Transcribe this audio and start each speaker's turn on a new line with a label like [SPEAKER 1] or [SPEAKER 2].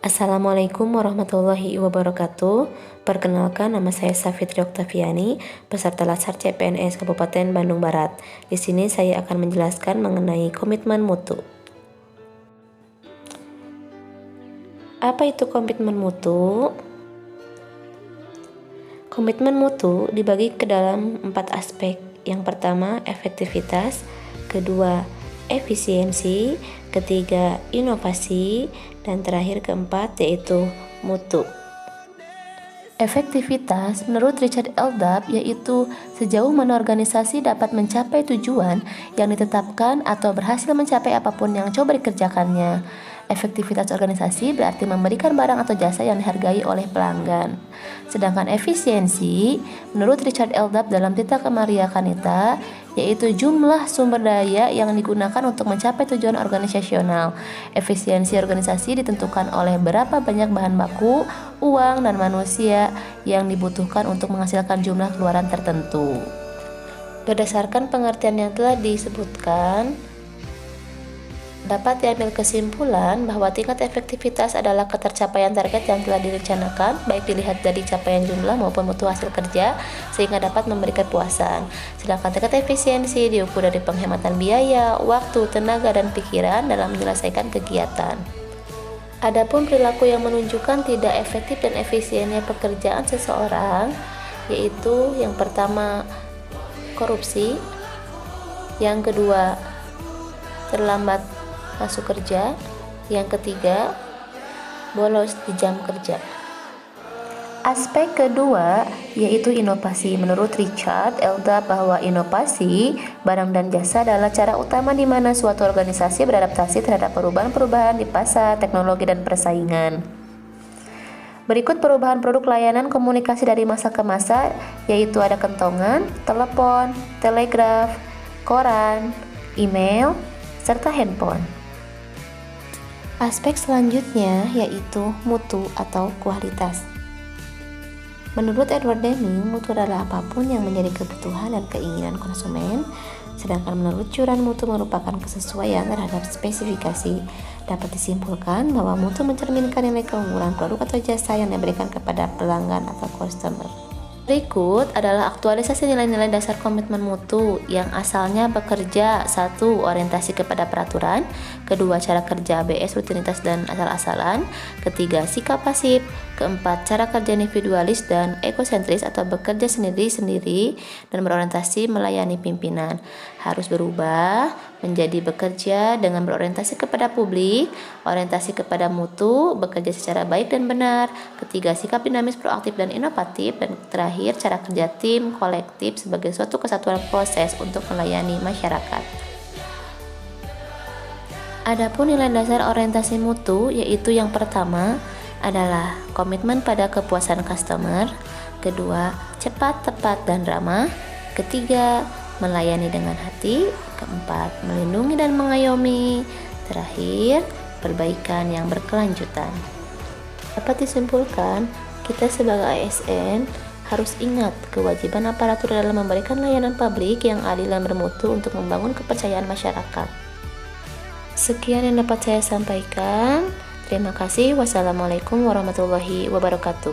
[SPEAKER 1] Assalamualaikum warahmatullahi wabarakatuh. Perkenalkan, nama saya Safitri Oktaviani, peserta Latsar CPNS Kabupaten Bandung Barat. Di sini saya akan menjelaskan mengenai komitmen mutu. Apa itu komitmen mutu? Komitmen mutu dibagi ke dalam 4 aspek. Yang pertama, efektivitas, kedua, efisiensi, ketiga, inovasi, dan terakhir keempat yaitu mutu. Efektivitas menurut Richard Eldab yaitu sejauh mana organisasi dapat mencapai tujuan yang ditetapkan atau berhasil mencapai apapun yang coba dikerjakannya. Efektivitas organisasi berarti memberikan barang atau jasa yang dihargai oleh pelanggan. Sedangkan efisiensi menurut Richard Eldab dalam Tita Kamaria Kanita yaitu jumlah sumber daya yang digunakan untuk mencapai tujuan organisasional. Efisiensi organisasi ditentukan oleh berapa banyak bahan baku, uang, dan manusia yang dibutuhkan untuk menghasilkan jumlah keluaran tertentu. Berdasarkan pengertian yang telah disebutkan, dapat diambil kesimpulan bahwa tingkat efektivitas adalah ketercapaian target yang telah direncanakan, baik dilihat dari capaian jumlah maupun mutu hasil kerja, sehingga dapat memberikan kepuasan. Sedangkan tingkat efisiensi diukur dari penghematan biaya, waktu, tenaga, dan pikiran dalam menyelesaikan kegiatan. Adapun perilaku yang menunjukkan tidak efektif dan efisiennya pekerjaan seseorang, yaitu yang pertama korupsi, yang kedua terlambat masuk kerja, yang ketiga bolos di jam kerja. Aspek kedua yaitu inovasi. Menurut Richard Eldab bahwa inovasi barang dan jasa adalah cara utama di mana suatu organisasi beradaptasi terhadap perubahan-perubahan di pasar, teknologi, dan persaingan. Berikut perubahan produk layanan komunikasi dari masa ke masa, yaitu ada kentongan, telepon, telegraf, koran, email, serta handphone. Aspek selanjutnya yaitu mutu atau kualitas. Menurut Edward Deming, mutu adalah apapun yang menjadi kebutuhan dan keinginan konsumen, sedangkan menurut Curran, mutu merupakan kesesuaian terhadap spesifikasi. Dapat disimpulkan bahwa mutu mencerminkan nilai keunggulan produk atau jasa yang diberikan kepada pelanggan atau customer. Berikut adalah aktualisasi nilai-nilai dasar komitmen mutu yang asalnya bekerja. 1. Orientasi kepada peraturan. 2. Cara kerja ABS, rutinitas dan asal-asalan. 3. Sikap pasif. 4. Cara kerja individualis dan ekosentris atau bekerja sendiri-sendiri dan berorientasi melayani pimpinan. Harus berubah menjadi bekerja dengan berorientasi kepada publik, orientasi kepada mutu, bekerja secara baik dan benar. 4. Sikap dinamis, proaktif, dan inovatif. Dan terakhir, cara kerja tim kolektif sebagai suatu kesatuan proses untuk melayani masyarakat. Adapun nilai dasar orientasi mutu yaitu yang pertama adalah komitmen pada kepuasan customer, kedua, cepat, tepat, dan ramah, ketiga, melayani dengan hati, keempat, melindungi dan mengayomi, terakhir, perbaikan yang berkelanjutan. Dapat disimpulkan, kita sebagai ASN harus ingat kewajiban aparatur dalam memberikan layanan publik yang adil dan bermutu untuk membangun kepercayaan masyarakat. Sekian yang dapat saya sampaikan. Terima kasih. Wassalamualaikum warahmatullahi wabarakatuh.